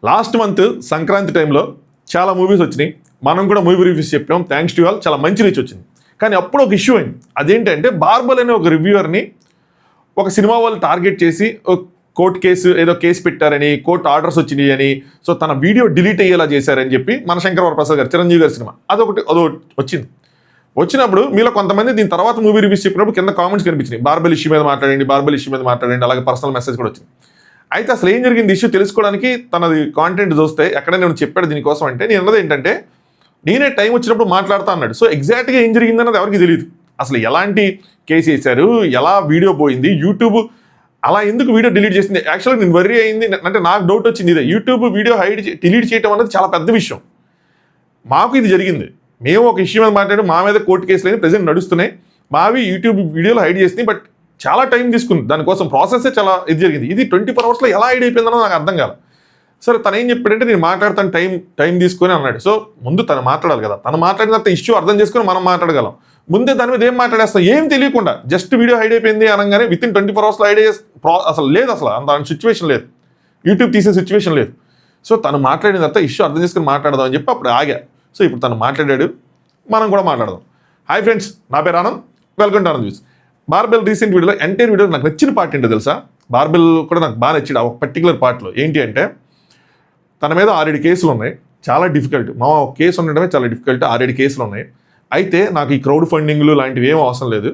Last month Sankranti టైంలో చాలా movies వచ్చినాయి. మనం కూడా మూవీ రివ్యూస్ చెప్పాం. థ్యాంక్స్ టు ఆల్, చాలా మంచి రీచ్ వచ్చింది. కానీ అప్పుడు ఒక ఇష్యూ అయింది. అదేంటంటే బార్బల్ అనే ఒక రివ్యూవర్ని ఒక సినిమా వాళ్ళు టార్గెట్ చేసి కోర్టు కేసు ఏదో కేసు పెట్టారని, కోర్టు ఆర్డర్స్ వచ్చినాయి అని, సో తన వీడియో డిలీట్ అయ్యేలా చేశారని చెప్పి మన శంకర్ వరప్రసాద్ గారు, చిరంజీవి గారి సినిమా అదో వచ్చింది. వచ్చినప్పుడు మీలో కొంతమంది దీని తర్వాత మూవీ రివ్యూస్ చెప్పినప్పుడు కింద కామెంట్స్ కనిపించినాయి, బార్బల్ ఇష్యూ మీద మాట్లాడండి, అలాగే పర్సనల్ మెసేజ్ కూడా వచ్చింది. అయితే అసలు ఏం జరిగింది ఇష్యూ తెలుసుకోవడానికి తనది కాంటెంట్ చూస్తే ఎక్కడ నేను చెప్పాడు దీనికోసం అంటే, నేను అన్నది ఏంటంటే నేనే టైం వచ్చినప్పుడు మాట్లాడుతా అన్నాడు. సో ఎగ్జాక్ట్గా ఏం జరిగిందన్నది ఎవరికి తెలియదు. అసలు ఎలాంటి కేసు వేశారు, ఎలా వీడియో పోయింది, యూట్యూబ్ అలా ఎందుకు వీడియో డిలీట్ చేసింది. యాక్చువల్గా నేను వర్రీ అయింది అంటే నాకు డౌట్ వచ్చింది ఇదే, యూట్యూబ్ వీడియో డిలీట్ చేయడం అనేది చాలా పెద్ద విషయం. మాకు ఇది జరిగింది, మేము ఒక ఇష్యూ మీద మాట్లాడి మా మీద కోర్టు కేసులు అయితే ప్రజెంట్ నడుస్తున్నాయి, మావి యూట్యూబ్ వీడియోలు హైడ్ చేసినాయి. బట్ చాలా టైం తీసుకుంది, దానికోసం ప్రాసెస్ చాలా ఇది జరిగింది. ఇది 24 hours ఎలా హైడ్ అయిపోయిందనో నాకు అర్థం కాదు. సరే తను ఏం చెప్పాడంటే నేను మాట్లాడతాను టైం తీసుకొని అన్నాడు. సో ముందు తను మాట్లాడాలి కదా, తను మాట్లాడిన తర్వాత ఇష్యూ అర్థం చేసుకొని మనం మాట్లాడగలం. ముందే దాని మీద ఏం మాట్లాడేస్తాం, ఏం తెలియకుండా జస్ట్ వీడియో హైడ్ అయిపోయింది అనగానే విత్ ఇన్ 24 hours హైడ్ అయ్యే అసలు లేదు, అసలు అంత సిచ్యువేషన్ లేదు, యూట్యూబ్ తీసే సిచ్యువేషన్ లేదు. సో తను మాట్లాడిన తర్వాత ఇష్యూ అర్థం చేసుకుని మాట్లాడదాం అని చెప్పి అప్పుడు ఆగా. సో ఇప్పుడు తను మాట్లాడాడు, మనం కూడా మాట్లాడదాం. హాయ్ ఫ్రెండ్స్, నా పేరు Anand, welcome to Anand views. Barbell recent వీడియోలో ఎంటైర్ వీడియో నాకు నచ్చిన పార్ట్ ఏంటో తెలుసా? బార్బెల్ కూడా నాకు బాగా నచ్చింది ఆ ఒక పర్టికులర్ పార్ట్లో. ఏంటి అంటే తన మీద 6 కేసులు ఉన్నాయి, చాలా డిఫికల్ట్. మా కేసు ఉండడమే చాలా డిఫికల్ట్, 6 కేసులు ఉన్నాయి. అయితే నాకు ఈ క్రౌడ్ ఫండింగ్లు లాంటివి ఏం అవసరం లేదు.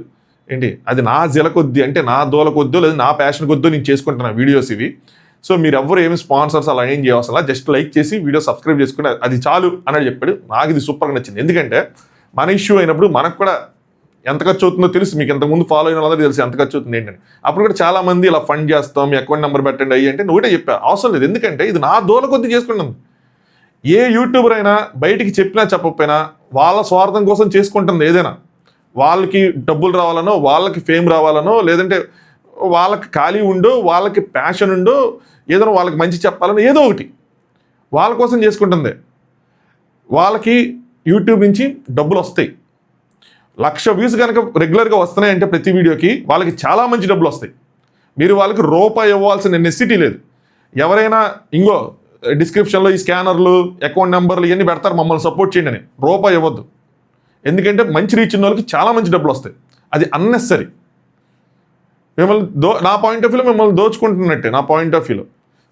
ఏంటి అది నా జల కొద్దీ అంటే నా దోల కొద్దో లేదా నా ప్యాషన్ కొద్దో నేను చేసుకుంటున్నా వీడియోస్ ఇవి. సో మీరు ఎవరు ఏమి స్పాన్సర్స్ అలా ఏం చేయవసరం, జస్ట్ లైక్ చేసి వీడియో సబ్స్క్రైబ్ చేసుకుంటే అది చాలు అని చెప్పాడు. నాకు ఇది సూపర్గా నచ్చింది. ఎందుకంటే మన ఇష్యూ అయినప్పుడు మనకు కూడా ఎంత ఖర్చు అవుతుందో తెలుసు, మీకు ఇంతకుముందు ఫాలో అయిన వాళ్ళందరూ తెలుసు ఎంత ఖర్చు అవుతుంది ఏంటని. అప్పుడు కూడా చాలా మంది ఇలా ఫండ్ చేస్తాం, మీ అకౌంట్ నెంబర్ పెట్టండి అయ్యి అంటే నువ్వుటే చెప్పా, అవసరం లేదు. ఎందుకంటే ఇది నా దోల కొద్దీ చేసుకుంటాను. ఏ యూట్యూబర్ అయినా బయటికి చెప్పినా చెప్పకపోయినా వాళ్ళ స్వార్థం కోసం చేసుకుంటుంది ఏదైనా. వాళ్ళకి డబ్బులు రావాలనో, వాళ్ళకి ఫేమ్ రావాలనో, లేదంటే వాళ్ళకి ఖాళీ ఉండో, వాళ్ళకి ప్యాషన్ ఉండో, ఏదైనా వాళ్ళకి మంచి చెప్పాలనో ఏదో ఒకటి వాళ్ళ కోసం చేసుకుంటుంది. వాళ్ళకి యూట్యూబ్ నుంచి డబ్బులు వస్తాయి. 1,00,000 వ్యూస్ కనుక రెగ్యులర్గా వస్తున్నాయంటే ప్రతి వీడియోకి వాళ్ళకి చాలా మంచి డబ్బులు వస్తాయి. మీరు వాళ్ళకి రూపాయి ఇవ్వాల్సిన నెసిటీ లేదు. ఎవరైనా ఇంకో డిస్క్రిప్షన్లో ఈ స్కానర్లు, అకౌంట్ నెంబర్లు ఇవన్నీ పెడతారు, మమ్మల్ని సపోర్ట్ చేయండి అని. రూపాయి ఇవ్వద్దు. ఎందుకంటే మంచి రీచ్ ఉన్న వాళ్ళకి చాలా మంచి డబ్బులు వస్తాయి. అది అన్నెసరీ. మిమ్మల్ని నా పాయింట్ ఆఫ్ వ్యూలో మిమ్మల్ని దోచుకుంటున్నట్టే, నా పాయింట్ ఆఫ్ వ్యూలో.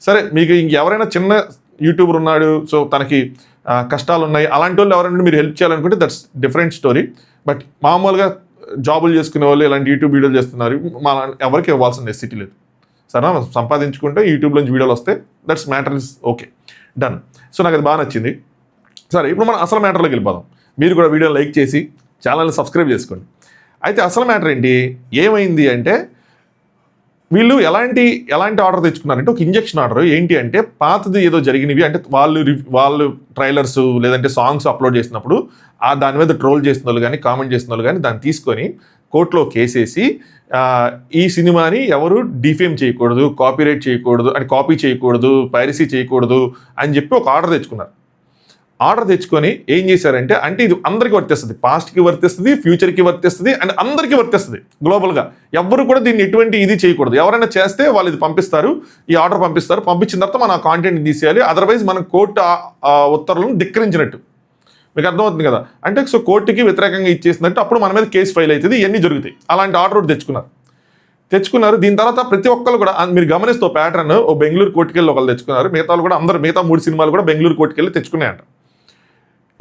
సరే మీకు ఇంకెవరైనా చిన్న యూట్యూబర్ ఉన్నాడు, సో తనకి కష్టాలు ఉన్నాయి, అలాంటి వాళ్ళు ఎవరైనా మీరు హెల్ప్ చేయాలనుకుంటే దట్స్ డిఫరెంట్ స్టోరీ. బట్ మామూలుగా జాబులు చేసుకునే వాళ్ళు ఇలాంటి యూట్యూబ్ వీడియోలు చేస్తున్నారు, ఎవరికి ఇవ్వాల్సిన నెసిటీ లేదు. సరే సంపాదించుకుంటే యూట్యూబ్లో నుంచి వీడియోలు వస్తే that's matter is okay, done. So నాకు అది బాగా నచ్చింది. సరే ఇప్పుడు మనం అసలు మ్యాటర్లోకి వెళ్ళిపోదాం. మీరు కూడా వీడియోని లైక్ చేసి ఛానల్ని సబ్స్క్రైబ్ చేసుకోండి. అయితే అసలు మ్యాటర్ ఏంటి, ఏమైంది అంటే వీళ్ళు ఎలాంటి ఆర్డర్ తెచ్చుకున్నారంటే ఒక ఇంజెక్షన్ ఆర్డర్. ఏంటి అంటే పాతది ఏదో జరిగినవి అంటే వాళ్ళు ట్రైలర్స్ లేదంటే సాంగ్స్ అప్లోడ్ చేసినప్పుడు దాని మీద ట్రోల్ చేసిన వాళ్ళు కానీ కామెంట్ చేసిన వాళ్ళు కానీ దాన్ని తీసుకొని కోర్టులో కేసేసి ఈ సినిమాని ఎవరు డిఫేమ్ చేయకూడదు, కాపీరైట్ చేయకూడదు అని, కాపీ చేయకూడదు, పైరసీ చేయకూడదు అని చెప్పి ఒక ఆర్డర్ తెచ్చుకున్నారు. ఆర్డర్ తెచ్చుకొని ఏం చేశారంటే, అంటే ఇది అందరికీ వర్తిస్తుంది, పాస్ట్కి వర్తిస్తుంది, ఫ్యూచర్కి వర్తిస్తుంది అండ్ అందరికీ వర్తిస్తుంది గ్లోబల్గా. ఎవరు కూడా దీన్ని ఎటువంటి ఇది చేయకూడదు. ఎవరైనా చేస్తే వాళ్ళు ఇది పంపిస్తారు, ఈ ఆర్డర్ పంపిస్తారు, పంపించిన తర్వాత మనం ఆ కాంటెంట్ తీసేయాలి. అదర్వైజ్ మనం కోర్టు ఉత్తర్వులను ధిక్కరించినట్టు. మీకు అర్థమవుతుంది కదా. అంటే సో కోర్టుకి వ్యతిరేకంగా ఇచ్చేసినట్టు, అప్పుడు మన మీద కేసు ఫైల్ అవుతుంది, ఇవన్నీ జరుగుతాయి. అలాంటి ఆర్డర్ ఒకటి తెచ్చుకున్నారు. దీని తర్వాత ప్రతి ఒక్కరు కూడా మీరు గమనిస్తూ ప్యాటర్న్, ఓ బెంగళూరు కోర్టుకెళ్ళి ఒకళ్ళు తెచ్చుకున్నారు, మిగతా కూడా మిగతా 3 సినిమాలు కూడా బెంగళూరు కోర్టుకెళ్ళి తెచ్చుకున్నాయంట.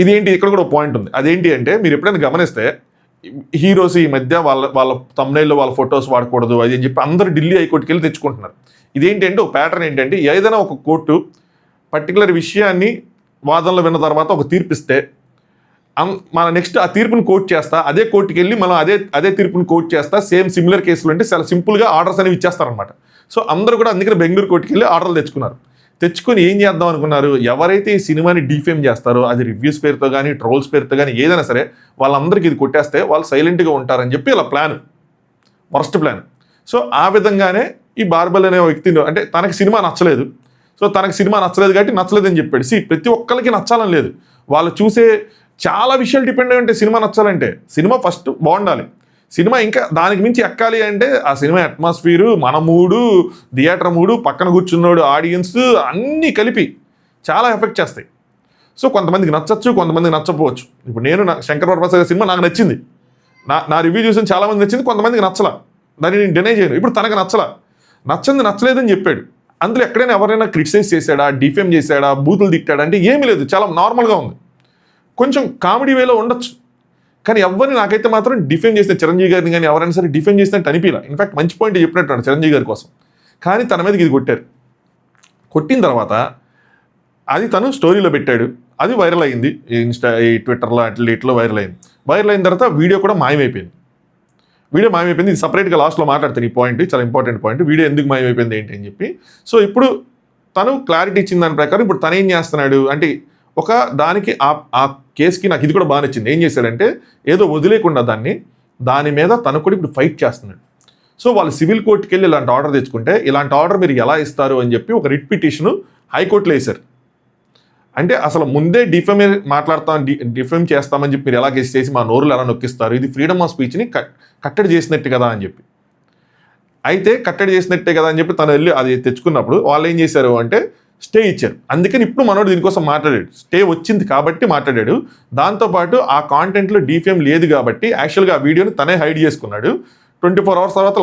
ఇదేంటి, ఇక్కడ కూడా ఒక పాయింట్ ఉంది. అదేంటి అంటే మీరు ఎప్పుడైనా గమనిస్తే హీరోస్ ఈ మధ్య వాళ్ళ తమ్నైల్లో వాళ్ళ ఫొటోస్ వాడకూడదు అది అని చెప్పి అందరూ ఢిల్లీ హైకోర్టుకి వెళ్ళి తెచ్చుకుంటున్నారు. ఇదేంటి అంటే ఒక ప్యాటర్న్ ఏంటంటే, ఏదైనా ఒక కోర్టు పర్టికులర్ విషయాన్ని వాదనలు విన్న తర్వాత ఒక తీర్పిస్తే మన నెక్స్ట్ ఆ తీర్పుని కోర్టు చేస్తా, అదే కోర్టుకి వెళ్ళి మనం అదే తీర్పుని కోర్టు చేస్తా, సేమ్ సిమిలర్ కేసులు అంటే చాలా సింపుల్గా ఆర్డర్స్ అనేవి ఇచ్చేస్తారనమాట. సో అందరూ కూడా అందుకని బెంగళూరు కోర్టుకి వెళ్ళి ఆర్డర్లు తెచ్చుకొని ఏం చేద్దాం అనుకున్నారు, ఎవరైతే ఈ సినిమాని డిఫేమ్ చేస్తారో అది రివ్యూస్ పేరుతో కానీ ట్రోల్స్ పేరుతో కానీ ఏదైనా సరే వాళ్ళందరికీ ఇది కొట్టేస్తే వాళ్ళు సైలెంట్గా ఉంటారని చెప్పి ఇలా ప్లాన్, వర్స్ట్ ప్లాన్. సో ఆ విధంగానే ఈ బార్బెల్ అనే వ్యక్తి అంటే తనకి సినిమా నచ్చలేదు, సో తనకి సినిమా నచ్చలేదు కాబట్టి నచ్చలేదని చెప్పాడు. ప్రతి ఒక్కరికి నచ్చాలని లేదు, వాళ్ళు చూసే చాలా విషయాలు డిపెండ్ అయి ఉంటాయి. సినిమా నచ్చాలంటే సినిమా ఫస్ట్ బాగుండాలి, సినిమా ఇంకా దానికి మించి ఎక్కాలి అంటే ఆ సినిమా అట్మాస్ఫియరు, మన మూడు, థియేటర్ మూడు, పక్కన కూర్చున్నాడు, ఆడియన్స్ అన్నీ కలిపి చాలా ఎఫెక్ట్ చేస్తాయి. సో కొంతమందికి నచ్చచ్చు, కొంతమందికి నచ్చకపోవచ్చు. ఇప్పుడు నేను శంకర్ వరప్రసాద్ గారి సినిమా నాకు నచ్చింది, నా రివ్యూ చూసిన చాలామంది నచ్చింది, కొంతమందికి నచ్చలా, దాన్ని నేను డినై చేయను. ఇప్పుడు తనకు నచ్చలేదని చెప్పాడు. అందులో ఎక్కడైనా ఎవరైనా క్రిటిసైజ్ చేశాడా, డిఫేమ్ చేశాడా, బూతులు తిట్టాడా అంటే ఏమీ లేదు, చాలా నార్మల్గా ఉంది. కొంచెం కామెడీ వేలో ఉండొచ్చు, కానీ ఎవరిని నాకైతే మాత్రం డిఫేమ్ చేసిన చిరంజీవి గారిని కానీ ఎవరైనా సరే డిఫేమ్ చేసినట్టు అనిపించలే. ఇన్ఫాక్ట్ మంచి పాయింట్ చెప్పినట్టు చిరంజీవి గారి కోసం. కానీ తన మీదకి ఇది కొట్టిన తర్వాత అది తను స్టోరీలో పెట్టాడు, అది వైరల్ అయింది, ఈ ట్విట్టర్లో ఇట్లో వైరల్ అయిన తర్వాత వీడియో కూడా మాయమైపోయింది. ఇది సపరేట్గా లాస్ట్లో మాట్లాడతాను. ఈ పాయింట్ చాలా ఇంపార్టెంట్ పాయింట్, వీడియో ఎందుకు మాయమైపోయింది ఏంటి అని చెప్పి. సో ఇప్పుడు తను క్లారిటీ ఇచ్చిన దాని ప్రకారం ఇప్పుడు తను ఏం చేస్తున్నాడు అంటే, ఒక దానికి ఆ కేసుకి నాకు ఇది కూడా బాగా నచ్చింది. ఏం చేశాడంటే ఏదో వదిలేకుండా దాని మీద తను కూడా ఇప్పుడు ఫైట్ చేస్తున్నాడు. సో వాళ్ళు సివిల్ కోర్టుకి వెళ్ళి ఇలాంటి ఆర్డర్ తెచ్చుకుంటే, ఇలాంటి ఆర్డర్ మీరు ఎలా ఇస్తారు అని చెప్పి ఒక రిట్ పిటిషన్ హైకోర్టులో వేశారు. అంటే అసలు ముందే డిఫేమ్ చేస్తామని చెప్పి మీరు ఎలా కేసు చేసి మా నోరులు ఎలా నొక్కిస్తారు, ఇది ఫ్రీడమ్ ఆఫ్ స్పీచ్ని కట్టడి చేసినట్టు కదా అని చెప్పి. అయితే కట్టడి చేసినట్టే కదా అని చెప్పి తను వెళ్ళి అది తెచ్చుకున్నప్పుడు వాళ్ళు ఏం చేశారు అంటే స్టే ఇచ్చారు. అందుకని ఇప్పుడు మనోడు దీనికోసం మాట్లాడాడు, స్టే వచ్చింది కాబట్టి మాట్లాడాడు. దాంతోపాటు ఆ కాంటెంట్లో డిఫేమ్ లేదు కాబట్టి యాక్చువల్గా ఆ వీడియోని తనే హైడ్ చేసుకున్నాడు. 24 hours తర్వాత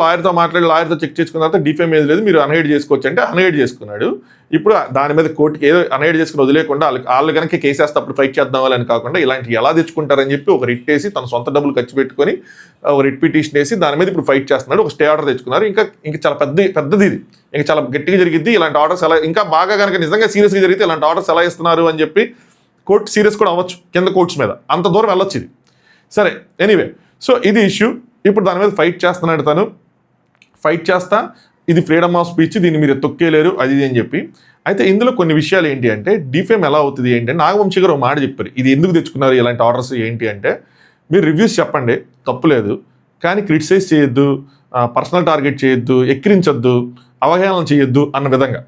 లాయర్తో చెక్ చేసుకున్న తర్వాత డిఫేమ్ ఏది లేదు, మీరు అన్హైడ్ చేసుకోవచ్చు అంటే అన్హైడ్ చేసుకున్నాడు. ఇప్పుడు దాని మీద కోర్టుకి ఏదో అన్హైడ్ చేసుకుని వదిలేకుండా వాళ్ళు కనుక కేసేస్తే అప్పుడు ఫైట్ చేద్దాం అని కాకుండా ఇలాంటివి ఎలా తెచ్చుకుంటారని చెప్పి ఒక రిట్ వేసి తన సొంత డబ్బులు ఖర్చు పెట్టుకొని ఒక రిట్ పిటిషన్ వేసి దాని మీద ఇప్పుడు ఫైట్ చేస్తున్నాడు. ఒక స్టే ఆర్డర్ తెచ్చుకున్నారు. ఇంకా చాలా పెద్దది ఇది, ఇంకా చాలా గట్టిగా జరిగింది. ఇలాంటి ఆర్డర్స్ ఎలా ఇంకా బాగా కనుక నిజంగా సీరియస్గా జరిగితే ఇలాంటి ఆర్డర్స్ ఎలా ఇస్తున్నారు అని చెప్పి కోర్టు సీరియస్ కూడా అవ్వచ్చు, కింద కోర్ట్స్ మీద అంత దూరం వెళ్ళొచ్చు ఇది. సరే, ఎనీవే, సో ఇది ఇష్యూ. ఇప్పుడు దాని మీద ఫైట్ చేస్తున్నాడు తను. ఫైట్ చేస్తా ఇది ఫ్రీడమ్ ఆఫ్ స్పీచ్, దీన్ని మీరు తొక్కేలేరు అది అని చెప్పి. అయితే ఇందులో కొన్ని విషయాలు ఏంటి అంటే డిఫేమ్ ఎలా అవుతుంది ఏంటి అంటే, నాగవంశీ గారు ఒక మాట చెప్పారు, ఇది ఎందుకు తెచ్చుకున్నారు ఇలాంటి ఆర్డర్స్ ఏంటి అంటే, మీరు రివ్యూస్ చెప్పండి తప్పులేదు, కానీ క్రిటిసైజ్ చేయొద్దు, పర్సనల్ టార్గెట్ చేయొద్దు, ఎక్కిరించొద్దు, అవహేళన చేయొద్దు అన్న విధంగా.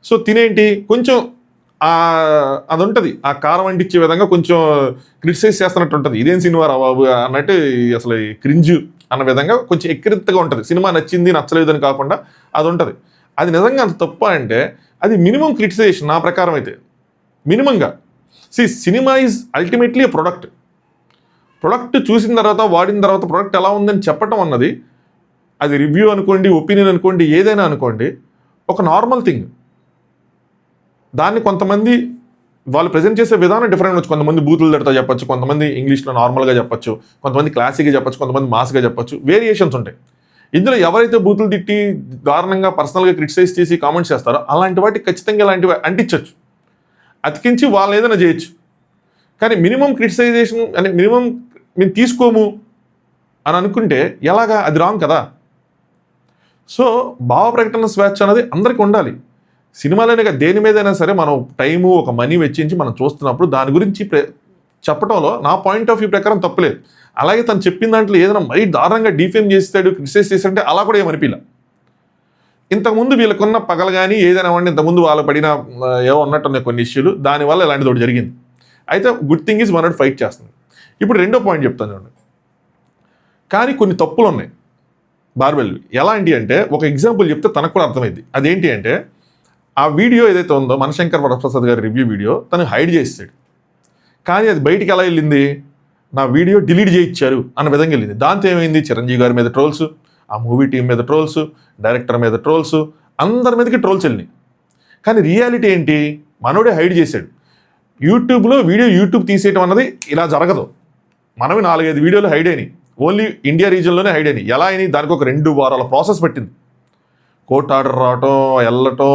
సో తినేంటి కొంచెం అది ఉంటుంది, ఆ కారం అంటించే విధంగా కొంచెం క్రిటిసైజ్ చేస్తున్నట్టు ఉంటుంది. ఇదేం సినిమా రా బాబు అన్నట్టు, అసలు క్రింజ్ అన్న విధంగా కొంచెం ఎక్కిరిత్తగా ఉంటుంది. సినిమా నచ్చింది నచ్చలేదు అని కాకుండా అది ఉంటుంది. అది నిజంగా అంత తప్ప అంటే అది మినిమం క్రిటిసైజేషన్ నా ప్రకారం అయితే. మినిమంగా cinema is ultimately a product చూసిన తర్వాత వాడిన తర్వాత ప్రొడక్ట్ ఎలా ఉందని చెప్పటం అన్నది, అది రివ్యూ అనుకోండి, ఒపీనియన్ అనుకోండి, ఏదైనా అనుకోండి, ఒక నార్మల్ థింగ్. దాన్ని కొంతమంది వాళ్ళు ప్రజెంట్ చేసే విధానం డిఫరెంట్ వచ్చు. కొంతమంది బూతులు తిడతా చెప్పచ్చు, కొంతమంది ఇంగ్లీష్లో నార్మల్గా చెప్పచ్చు, కొంతమంది క్లాసిక్గా చెప్పచ్చు, కొంతమంది మాస్గా చెప్పచ్చు, వేరియేషన్స్ ఉంటాయి. ఇందులో ఎవరైతే బూతులు తిట్టి దారుణంగా పర్సనల్గా క్రిటిసైజ్ చేసి కామెంట్స్ చేస్తారో అలాంటి వాటికి ఖచ్చితంగా ఇలాంటివి అంటించవచ్చు, అతికించి వాళ్ళు ఏదైనా చేయొచ్చు. కానీ మినిమం క్రిటిసైజేషన్ అంటే మినిమం మేము తీసుకోము అని అనుకుంటే ఎలాగా, అది రాంగ్ కదా. సో భావ ప్రకటన స్వేచ్ఛ అనేది అందరికీ ఉండాలి. సినిమాలోనే దేని మీదైనా సరే మనం టైము ఒక మనీ వెచ్చించి మనం చూస్తున్నప్పుడు దాని గురించి చెప్పడంలో నా పాయింట్ ఆఫ్ వ్యూ ప్రకారం తప్పులేదు. అలాగే తను చెప్పిన దాంట్లో ఏదైనా మరీ దారుణంగా డిఫేమ్ చేస్తాడు, క్రిటిసైజ్ చేస్తాడంటే అలా కూడా ఏమనిపిలా. ఇంతకుముందు వీళ్ళకున్న పగలు కానీ ఏదైనా వండి ఇంతకుముందు వాళ్ళు పడిన ఏవో ఉన్నట్టున్నాయి కొన్ని ఇష్యూలు, దానివల్ల ఇలాంటిది ఒకటి జరిగింది. అయితే గుడ్ థింగ్ ఈజ్ మనోడు ఫైట్ చేస్తుంది. ఇప్పుడు రెండో పాయింట్ చెప్తాను చూడండి. కానీ కొన్ని తప్పులు ఉన్నాయి బార్బెల్. ఎలాంటి అంటే ఒక ఎగ్జాంపుల్ చెప్తే తనకు కూడా అర్థమైంది. అదేంటి అంటే, ఆ వీడియో ఏదైతే ఉందో మనశంకర్ వరప్రసాద్ గారి రివ్యూ వీడియో తను హైడ్ చేసాడు. కానీ అది బయటికి ఎలా వెళ్ళింది, నా వీడియో డిలీట్ చేయించారు అన్న విధంగా వెళ్ళింది. దాంతో ఏమైంది, చిరంజీవి గారి మీద ట్రోల్స్, ఆ మూవీ టీం మీద ట్రోల్స్, డైరెక్టర్ మీద ట్రోల్స్, అందరి మీదకి ట్రోల్స్ వెళ్ళినాయి. కానీ రియాలిటీ ఏంటి, మనోడే హైడ్ చేశాడు. యూట్యూబ్లో యూట్యూబ్ తీసేయటం అన్నది ఇలా జరగదు. మనవి 4-5 వీడియోలు హైడ్ అయినాయి, ఓన్లీ ఇండియా రీజన్లోనే హైడ్ అయినాయి. ఎలా అయినాయి, దానికి ఒక 2 వారాల ప్రాసెస్ పట్టింది. కోర్టు ఆర్డర్ రావటం, వెళ్ళటం,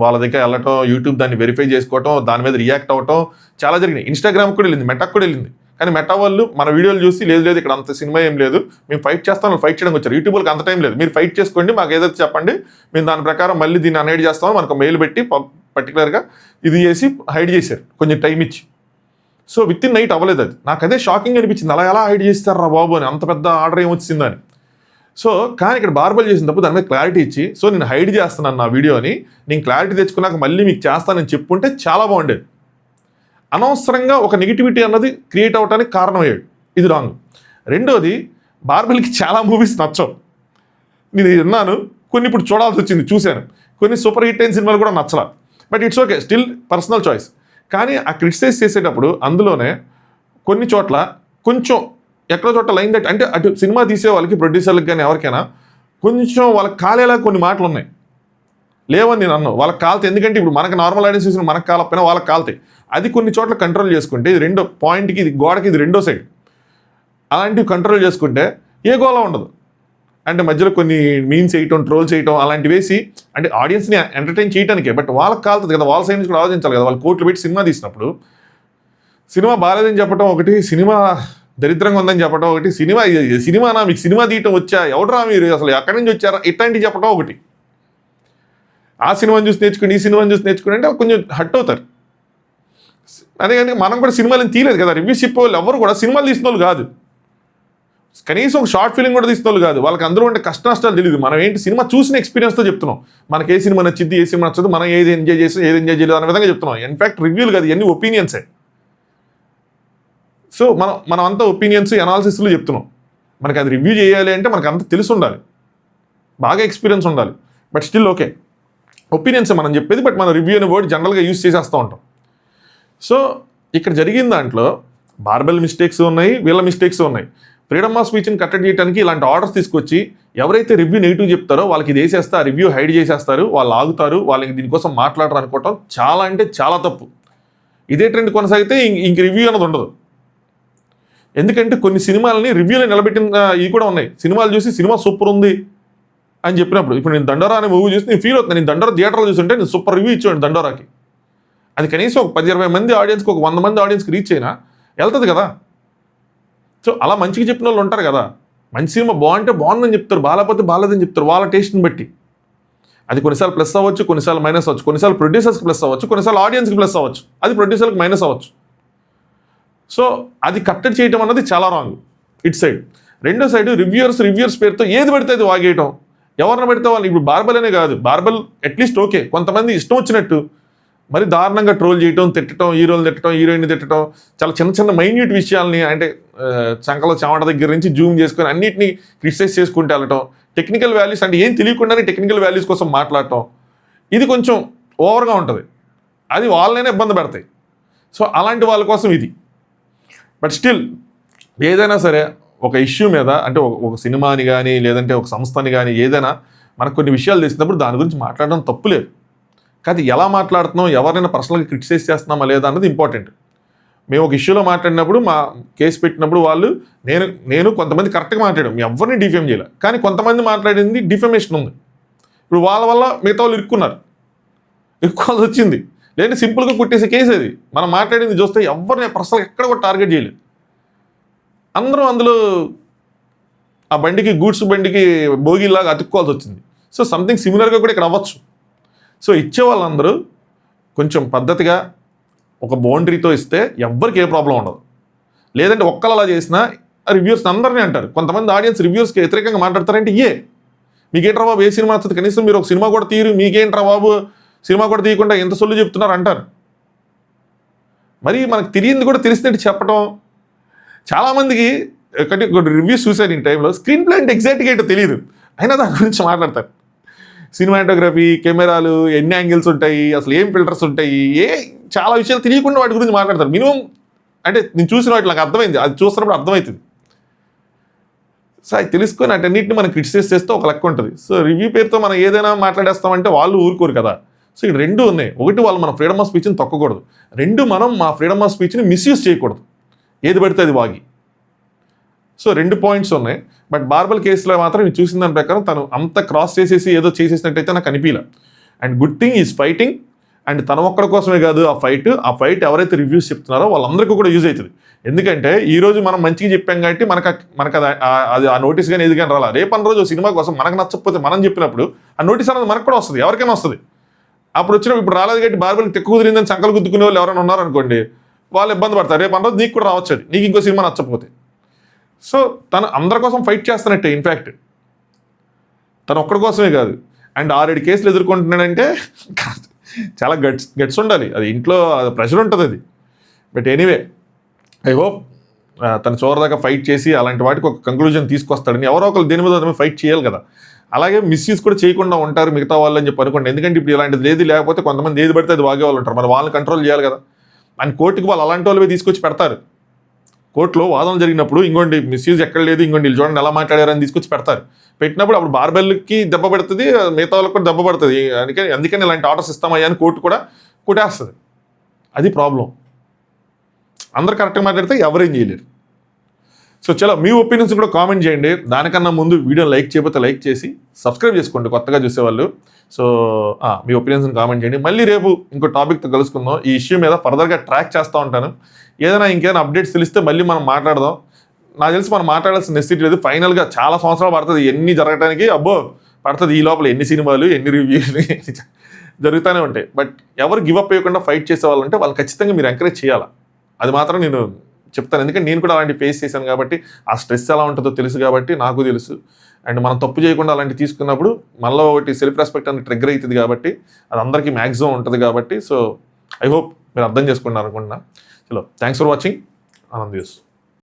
వాళ్ళ దగ్గర వెళ్ళటం, యూట్యూబ్ దాన్ని వెరిఫై చేసుకోవటం, దాని మీద రియాక్ట్ అవ్వటం చాలా జరిగినాయి. ఇన్స్టాగ్రామ్ కూడా వెళ్ళింది, మెటాకు కూడా వెళ్ళింది. కానీ మెటా వాళ్ళు మన వీడియోలు చూసి లేదు ఇక్కడ అంత సినిమా ఏం లేదు, మేము ఫైట్ చేస్తాం, ఫైట్ చేయడానికి వచ్చారు. యూట్యూబ్ వాళ్ళకి అంత టైం లేదు, మీరు ఫైట్ చేసుకోండి, మాకు ఏదైతే చెప్పండి, మేము దాని ప్రకారం మళ్ళీ దీన్ని అన్హైడ్ చేస్తామో మనకు మెయిల్ పెట్టి పర్టికులర్గా ఇది చేసి హైడ్ చేశారు కొంచెం టైం ఇచ్చి. సో విత్ ఇన్ నైట్ అవ్వలేదు. అది నాకు అదే షాకింగ్ అనిపించింది, అలా ఎలా హైడ్ చేస్తారా బాబు అని, అంత పెద్ద ఆర్డర్ ఏమొచ్చిందని. సో కానీ ఇక్కడ బార్బల్ చేసిన తప్పు దాని మీద క్లారిటీ ఇచ్చి, సో నేను హైడ్ చేస్తున్నాను నా వీడియోని, నేను క్లారిటీ తెచ్చుకున్నాక మళ్ళీ మీకు చేస్తానని చెప్పుంటే చాలా బాగుండేది. అనవసరంగా ఒక నెగిటివిటీ అన్నది క్రియేట్ అవ్వడానికి కారణమయ్యాడు, ఇది రాంగ్. రెండోది, బార్బల్కి చాలా మూవీస్ నచ్చవు, నేను విన్నాను, కొన్ని ఇప్పుడు చూడాల్సి వచ్చింది, చూశాను. కొన్ని సూపర్ హిట్ అయిన సినిమాలు కూడా నచ్చలా. But it's okay, still personal choice. కానీ ఆ క్రిటిసైజ్ చేసేటప్పుడు అందులోనే కొన్ని చోట్ల కొంచెం ఎక్కడో చోట్ల లైన్ దట్ అంటే అటు సినిమా తీసే వాళ్ళకి, ప్రొడ్యూసర్లకు కానీ ఎవరికైనా కొంచెం వాళ్ళకి కాలేలా కొన్ని మాటలు ఉన్నాయి. లేవని నేను అన్నాను, వాళ్ళకి కాలుతాయి. ఎందుకంటే ఇప్పుడు మనకు నార్మల్ ఆడియన్స్ చూసిన మనకు కాలకపోయినా వాళ్ళకి కాలుతాయి. అది కొన్ని చోట్ల కంట్రోల్ చేసుకుంటే, ఇది రెండో పాయింట్కి, ఇది గోడకి, ఇది రెండో సైడ్. అలాంటివి కంట్రోల్ చేసుకుంటే ఏ గోళ ఉండదు. అంటే మధ్యలో కొన్ని మీమ్స్ చేయటం, ట్రోల్స్ చేయటం అలాంటివి వేసి అంటే ఆడియన్స్ని ఎంటర్టైన్ చేయడానికే. బట్ వాళ్ళకి కాలుతుంది కదా, వాళ్ళ సైడ్ నుంచి కూడా ఆలోచించాలి కదా. వాళ్ళు కోట్లు పెట్టి సినిమా తీసినప్పుడు సినిమా బాగాలేదని చెప్పడం ఒకటి, సినిమా దరిద్రంగా ఉందని చెప్పడం ఒకటి, సినిమానా మీకు సినిమా తీయటం వచ్చా, ఎవడరా మీరు అసలు ఎక్కడి నుంచి వచ్చారా, ఇట్లాంటివి చెప్పడం ఒకటి. ఆ సినిమాని చూసి నేర్చుకుని ఈ సినిమాని చూసి నేర్చుకుని అంటే కొంచెం హట్ అవుతారు. అదే కానీ మనం కూడా సినిమాలను తీయలేదు కదా. రివ్యూస్ చెప్పేవాళ్ళు ఎవరు కూడా సినిమాలు తీసిన వాళ్ళు కాదు, కనీసం ఒక షార్ట్ ఫిలిం కూడా తీసిన వాళ్ళు కాదు. వాళ్ళకి అందరూ ఉంటే కష్ట నష్టాలు తెలియదు. మనం ఏంటి సినిమా చూసిన ఎక్స్పీరియన్స్తో చెప్తున్నాం. మనకి ఏ సినిమా నచ్చింది, ఏ సినిమా నచ్చదు, మనం ఏది ఎంజాయ్ చేసి ఏది ఎంజాయ్ చేయలేదు అనే విధంగా చెప్తున్నాం. ఇన్ఫాక్ట్ రివ్యూలు కాదు, ఇవన్నీ ఒపీనియన్సే. సో మనం అంతా ఒపీనియన్స్, అనాలిసిస్లు చెప్తున్నాం. మనకి అది రివ్యూ చేయాలి అంటే మనకు అంత తెలిసి ఉండాలి, బాగా ఎక్స్పీరియన్స్ ఉండాలి. బట్ స్టిల్ ఓకే, ఒపీనియన్స్ మనం చెప్పేది. బట్ మన రివ్యూ అనే వర్డ్ జనరల్గా యూజ్ చేసేస్తూ ఉంటాం. సో ఇక్కడ జరిగిన దాంట్లో బార్బెల్ మిస్టేక్స్ ఉన్నాయి, వీళ్ళ మిస్టేక్స్ ఉన్నాయి. ఫ్రీడమ్ ఆఫ్ స్పీచ్ని కట్టడి చేయడానికి ఇలాంటి ఆర్డర్స్ తీసుకొచ్చి ఎవరైతే రివ్యూ నెగిటివ్ చెప్తారో వాళ్ళకి ఇది వేసేస్తే ఆ రివ్యూ హైడ్ చేసేస్తారు, వాళ్ళు ఆగుతారు, వాళ్ళకి దీనికోసం మాట్లాడరు అనుకోవటం చాలా అంటే చాలా తప్పు. ఇదే ట్రెండ్ కొనసాగితే ఇంక రివ్యూ అన్నది ఉండదు. ఎందుకంటే కొన్ని సినిమాలని రివ్యూలో నిలబెట్టిన ఇవి కూడా ఉన్నాయి. సినిమాలు చూసి సినిమా సూపర్ ఉంది అని చెప్పినప్పుడు, ఇప్పుడు నేను దండోరా అనే మూవీ చూసి నేను ఫీల్ అవుతున్నాను. నేను దండోరా థియేటర్లో చూస్తుంటే నేను సూపర్ రివ్యూ ఇచ్చాను దండోరాకి. అది కనీసం ఒక 10-20 మంది ఆడియన్స్కి, ఒక 100 మంది ఆడియన్స్కి రీచ్ అయినా వెళ్తుంది కదా. సో అలా మంచిగా చెప్పిన వాళ్ళు ఉంటారు కదా. మంచి సినిమా బాగుంటే బాగుందని చెప్తారు, బాగాలేకపోతే బాగాలేదని చెప్తారు, వాళ్ళ టేస్ట్ని బట్టి. అది కొన్నిసార్లు ప్లస్ అవ్వచ్చు, కొన్నిసార్లు మైనస్ అవ్వచ్చు. కొన్నిసార్లు ప్రొడ్యూసర్స్కి ప్లస్ అవ్వచ్చు, కొన్నిసార్లు ఆడియన్స్కి ప్లస్ అవ్వచ్చు, అది ప్రొడ్యూసర్కి మైనస్ అవ్వచ్చు. సో అది కట్టడి చేయడం అన్నది చాలా రాంగ్ ఇట్ సైడ్. రెండో సైడ్ రివ్యూవర్స్ పేరుతో ఏది పడితే అది వాగేయటం, ఎవరిని పెడితే వాళ్ళు. ఇప్పుడు బార్బెల్ అనే కాదు, బార్బెల్ అట్లీస్ట్ ఓకే, కొంతమంది ఇష్టం వచ్చినట్టు మరి దారుణంగా ట్రోల్ చేయటం, తిట్టడం, హీరోలు తిట్టడం, హీరోయిన్ తిట్టడం, చాలా చిన్న చిన్న మైన్యూట్ విషయాల్ని అంటే చంకలో చెమట దగ్గర నుంచి జూమ్ చేసుకొని అన్నిటినీ క్రిటిసైజ్ చేసుకుంటూ వెళ్ళటం, టెక్నికల్ వాల్యూస్ అంటే ఏం తెలియకుండానే టెక్నికల్ వాల్యూస్ కోసం మాట్లాడటం, ఇది కొంచెం ఓవర్గా ఉంటుంది. అది వాళ్ళనే ఇబ్బంది పెడతాయి. సో అలాంటి వాళ్ళ కోసం ఇది. బట్ స్టిల్ ఏదైనా సరే ఒక ఇష్యూ మీద అంటే ఒక సినిమాని కానీ లేదంటే ఒక సంస్థని కానీ ఏదైనా మనకు కొన్ని విషయాలు తెలిసినప్పుడు దాని గురించి మాట్లాడడం తప్పు లేదు. కానీ ఎలా మాట్లాడుతున్నాం, ఎవరైనా పర్సనల్గా క్రిటిసైజ్ చేస్తున్నామా లేదా అన్నది ఇంపార్టెంట్. మేము ఒక ఇష్యూలో మాట్లాడినప్పుడు, మా కేసు పెట్టినప్పుడు వాళ్ళు నేను కొంతమంది కరెక్ట్గా మాట్లాడాం, ఎవరిని డిఫేమ్ చేయలే. కానీ కొంతమంది మాట్లాడింది డిఫేమేషన్ ఉంది. ఇప్పుడు వాళ్ళ వల్ల మిగతా వాళ్ళు ఇరుక్కోవాల్సి వచ్చింది. లేదంటే సింపుల్గా కుట్టేసే కేసు అది. మనం మాట్లాడింది చూస్తే ఎవరిని పర్సనల్గా ఎక్కడ కూడా టార్గెట్ చేయలేదు. అందరూ అందులో ఆ బండికి, గూడ్స్ బండికి బోగిలాగా అతుక్కోవాల్సి వచ్చింది. సో సంథింగ్ సిమిలర్గా కూడా ఇక్కడ అవ్వచ్చు. సో ఇచ్చే వాళ్ళందరూ కొంచెం పద్ధతిగా ఒక బౌండరీతో ఇస్తే ఎవ్వరికి ఏ ప్రాబ్లం ఉండదు. లేదంటే ఒక్కరు అలా చేసినా రివ్యూర్స్ అందరినీ అంటారు. కొంతమంది ఆడియన్స్ రివ్యూర్స్కి వ్యతిరేకంగా మాట్లాడతారంటే మీకేంట్రా బాబు ఏ సినిమా వస్తుంది, కనీసం మీరు ఒక సినిమా కూడా తీరు, మీకేంట్రా బాబు సినిమా కూడా తీయకుండా ఎంత సొల్లు చెప్తున్నారు అంటారు. మరి మనకు తెలియంది కూడా తెలిసినట్టు చెప్పడం. చాలామందికి రివ్యూస్ చూశాను ఈ టైంలో, స్క్రీన్ ప్లే అంటే ఎగ్జాక్ట్గా ఏంటో తెలియదు, అయినా దాని గురించి మాట్లాడతారు. సినిమాటోగ్రఫీ, కెమెరాలు, ఎన్ని యాంగిల్స్ ఉంటాయి, అసలు ఏం ఫిల్టర్స్ ఉంటాయి, చాలా విషయాలు తెలియకుండా వాటి గురించి మాట్లాడతారు. మినిమం అంటే నేను చూసిన వాటి నాకు అర్థమైంది, అది చూస్తున్నప్పుడు అర్థమవుతుంది. సో అది తెలుసుకొని అటన్నిటిని మనం క్రిటిసైజ్ చేస్తే ఒక లెక్క ఉంటుంది. సో రివ్యూ పేరుతో మనం ఏదైనా మాట్లాడేస్తామంటే వాళ్ళు ఊరుకోరు కదా. సో ఇక్కడ రెండు ఉన్నాయి. ఒకటి, వాళ్ళు మన ఫ్రీడమ్ ఆఫ్ స్పీచ్ని తొక్కకూడదు. రెండు, మనం మా ఫ్రీడమ్ ఆఫ్ స్పీచ్ని మిస్యూజ్ చేయకూడదు, ఏది పడితే అది వాగి. సో 2 పాయింట్స్ ఉన్నాయి. బట్ బార్బెల్ కేసులో మాత్రం నేను చూసిన దాని ప్రకారం తను అంత క్రాస్ చేసేసి ఏదో చేసేసినట్టయితే నాకు అనిపించలే. And good thing is fighting. And తన ఒక్కడి కోసమే కాదు ఆ ఫైట్ ఎవరైతే రివ్యూస్ చెప్తున్నారో వాళ్ళందరికీ కూడా యూజ్ అవుతుంది. ఎందుకంటే ఈరోజు మనం మంచిగా చెప్పాం కాబట్టి మనకు అది ఆ నోటీస్ కానీ ఏది కానీ రాలా. రేపన్న రోజు సినిమా కోసం మనకు నచ్చకపోతే మనం చెప్పినప్పుడు ఆ నోటీస్ అనేది మనకు కూడా వస్తుంది, ఎవరికైనా వస్తుంది. అప్పుడు ఇప్పుడు రాలేదు కాబట్టి బార్బెల్కి తెక్కు కుదిరిందని సంకలు గుద్దుకునే వాళ్ళు ఎవరైనా ఉన్నారనుకోండి, వాళ్ళు ఇబ్బంది పడతారు. రేపన్న రోజు నీకు కూడా రావచ్చు, నీకు ఇంకో సినిమా నచ్చకపోతే. సో తను అందరి కోసం ఫైట్ చేస్తున్నట్టే. ఇన్ఫ్యాక్ట్ తను ఒక్కడి కోసమే కాదు. అండ్ 6-7 కేసులు ఎదుర్కొంటున్నాడంటే చాలా గట్స్ ఉండాలి. అది ఇంట్లో ప్రెషర్ ఉంటుంది అది. బట్ ఎనీవే, ఐ హోప్ తను చివరిదాకా ఫైట్ చేసి అలాంటి వాటికి ఒక కంక్లూజన్ తీసుకొస్తాడని. ఎవరో ఒకరు దేని మీద ఫైట్ చేయాలి కదా. అలాగే మిస్యూజ్ కూడా చేయకుండా ఉంటారు మిగతా వాళ్ళు అని చెప్పి అనుకోండి. ఎందుకంటే ఇప్పుడు ఇలాంటిది ఏది లేకపోతే కొంతమంది ఏది పడితే అది వాగే వాళ్ళు ఉంటారు, మరి వాళ్ళని కంట్రోల్ చేయాలి కదా. అండ్ కోర్టుకి వాళ్ళు అలాంటి వాళ్ళే తీసుకొచ్చి పెడతారు. కోర్టులో వాదన జరిగినప్పుడు ఇంకోండి మిస్యూజ్ ఎక్కడ లేదు, ఇంకోండి వీళ్ళు చూడండి ఎలా మాట్లాడారని తీసుకొచ్చి పెడతారు. పెట్టినప్పుడు అప్పుడు బార్బెల్కి దెబ్బ పడుతుంది, మిగతా వాళ్ళకి కూడా దెబ్బ పడుతుంది. అందుకని ఇలాంటి ఆర్డర్స్ ఇస్తామయ్యా అని కోర్టు కూడా కొట్టేస్తుంది. అది ప్రాబ్లం. అందరు కరెక్ట్గా మాట్లాడితే ఎవరేం చేయలేరు. సో చలో మీ ఒపీనియన్స్ కూడా కామెంట్ చేయండి. దానికన్నా ముందు వీడియో లైక్ చేయకపోతే లైక్ చేసి సబ్స్క్రైబ్ చేసుకోండి కొత్తగా చూసేవాళ్ళు. సో మీ ఒపీనియన్స్ని కామెంట్ చేయండి. మళ్ళీ రేపు ఇంకో టాపిక్తో కలుసుకుందాం. ఈ ఇష్యూ మీద ఫర్దర్గా ట్రాక్ చేస్తూ ఉంటాను. ఇంకేదైనా అప్డేట్స్ తెలిస్తే మళ్ళీ మనం మాట్లాడదాం. నాకు తెలిసి మనం మాట్లాడాల్సిన నెసిటీ లేదు. ఫైనల్గా చాలా సంవత్సరాలు పడుతుంది ఎన్ని జరగడానికి, పడుతుంది. ఈ లోపల ఎన్ని సినిమాలు ఎన్ని రివ్యూలు జరుగుతూనే ఉంటాయి. బట్ ఎవరు గివప్ అయ్యకుండా ఫైట్ చేసే వాళ్ళు ఉంటే వాళ్ళు ఖచ్చితంగా మీరు ఎంకరేజ్ చేయాలి. అది మాత్రం నేను చెప్తాను. ఎందుకంటే నేను కూడా అలాంటి ఫేస్ చేశాను కాబట్టి ఆ స్ట్రెస్ ఎలా ఉంటుందో తెలుసు కాబట్టి నాకు తెలుసు. అండ్ మనం తప్పు చేయకుండా అలాంటి తీసుకున్నప్పుడు మళ్ళీ ఒకటి సెల్ఫ్ రెస్పెక్ట్ అనేది ట్రిగ్గర్ అవుతుంది కాబట్టి అది అందరికీ మ్యాక్సిమం ఉంటుంది కాబట్టి. సో ఐ హోప్ మీరు అర్థం చేసుకున్నారు అనుకుంటున్నా. చలో thanks for watching. Anand news.